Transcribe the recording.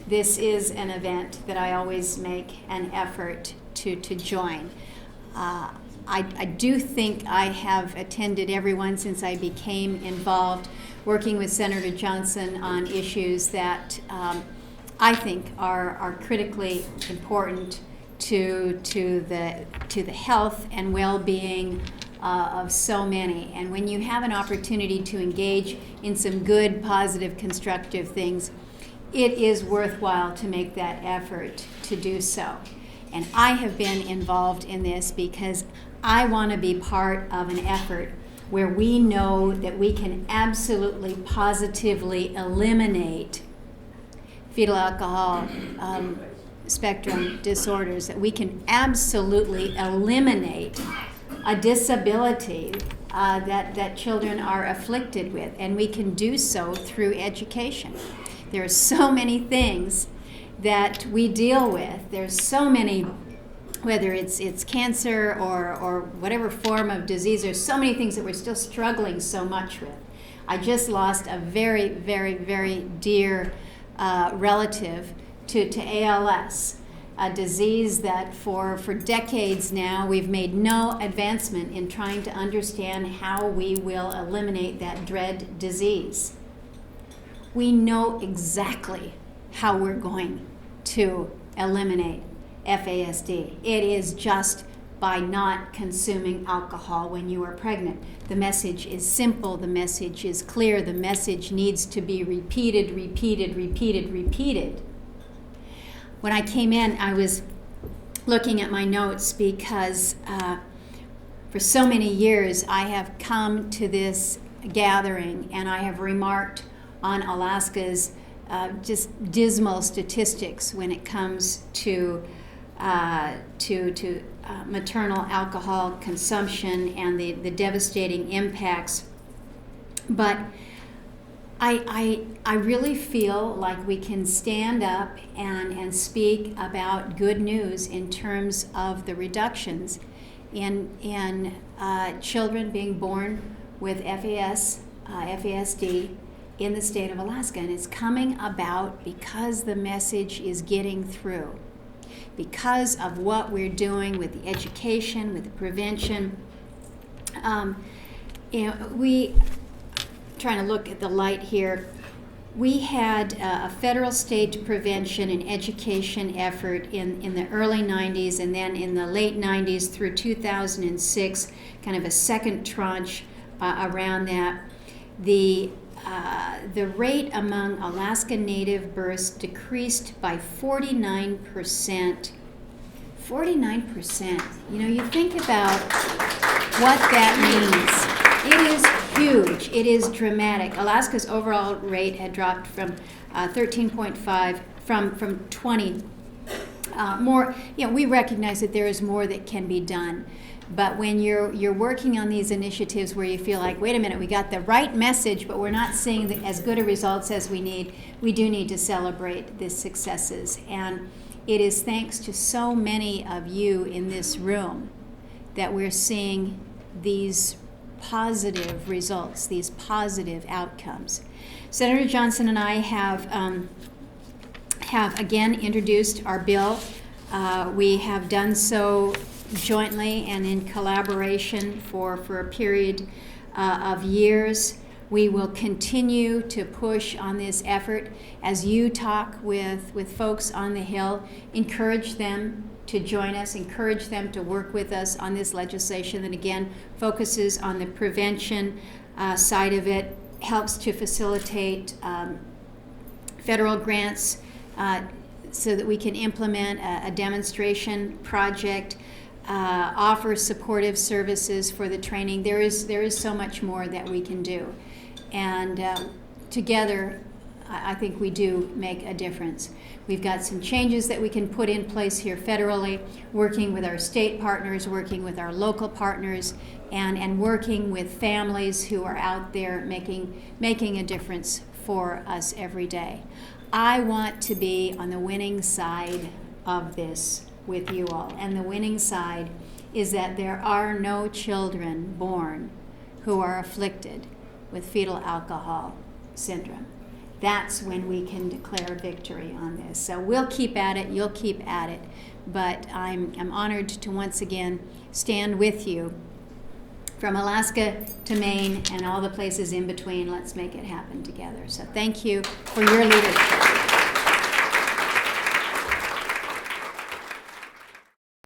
this is an event that I always make an effort to join. I do think I have attended every one since I became involved working with Senator Johnson on issues that I think are critically important to the health and well-being of so many. And when you have an opportunity to engage in some good, positive, constructive things, it is worthwhile to make that effort to do so. And I have been involved in this because I want to be part of an effort where we know that we can absolutely positively eliminate fetal alcohol spectrum disorders, that we can absolutely eliminate a disability that children are afflicted with, and we can do so through education. There are so many things that we deal with. There's so many, whether it's cancer or whatever form of disease, there's so many things that we're still struggling so much with. I just lost a very, very, very dear relative to ALS, a disease that for decades now we've made no advancement in trying to understand how we will eliminate that dread disease. We know exactly how we're going to eliminate FASD. It is just by not consuming alcohol when you are pregnant. The message is simple, the message is clear, the message needs to be repeated. When I came in, I was looking at my notes because for so many years I have come to this gathering and I have remarked on Alaska's just dismal statistics when it comes to maternal alcohol consumption and the devastating impacts. But I really feel like we can stand up and speak about good news in terms of the reductions in children being born with FASD in the state of Alaska. And it's coming about because the message is getting through, because of what we're doing with the education, with the prevention. We trying to look at the light here. We had a federal state prevention and education effort in the early 90s, and then in the late 90s through 2006, kind of a second tranche around that. The rate among Alaska Native births decreased by 49%. 49%. You know, you think about what that means. It is huge. It is dramatic. Alaska's overall rate had dropped from 13.5 from 20. More, you know, we recognize that there is more that can be done. But when you're working on these initiatives where you feel like, wait a minute, we got the right message, but we're not seeing as good a results as we need, we do need to celebrate the successes. And it is thanks to so many of you in this room that we're seeing these positive results, these positive outcomes. Senator Johnson and I have again introduced our bill. We have done so jointly and in collaboration for a period of years. We will continue to push on this effort. As you talk with folks on the Hill, encourage them to join us, encourage them to work with us on this legislation that again focuses on the prevention side of it, helps to facilitate federal grants so that we can implement a demonstration project, offer supportive services for the training. There is so much more that we can do. And together, I think we do make a difference. We've got some changes that we can put in place here federally, working with our state partners, working with our local partners, and working with families who are out there making a difference for us every day. I want to be on the winning side of this with you all. And the winning side is that there are no children born who are afflicted with fetal alcohol syndrome. that's when we can declare victory on this. So we'll keep at it, you'll keep at it, but I'm honored to once again stand with you from Alaska to Maine and all the places in between. Let's make it happen together. So thank you for your leadership.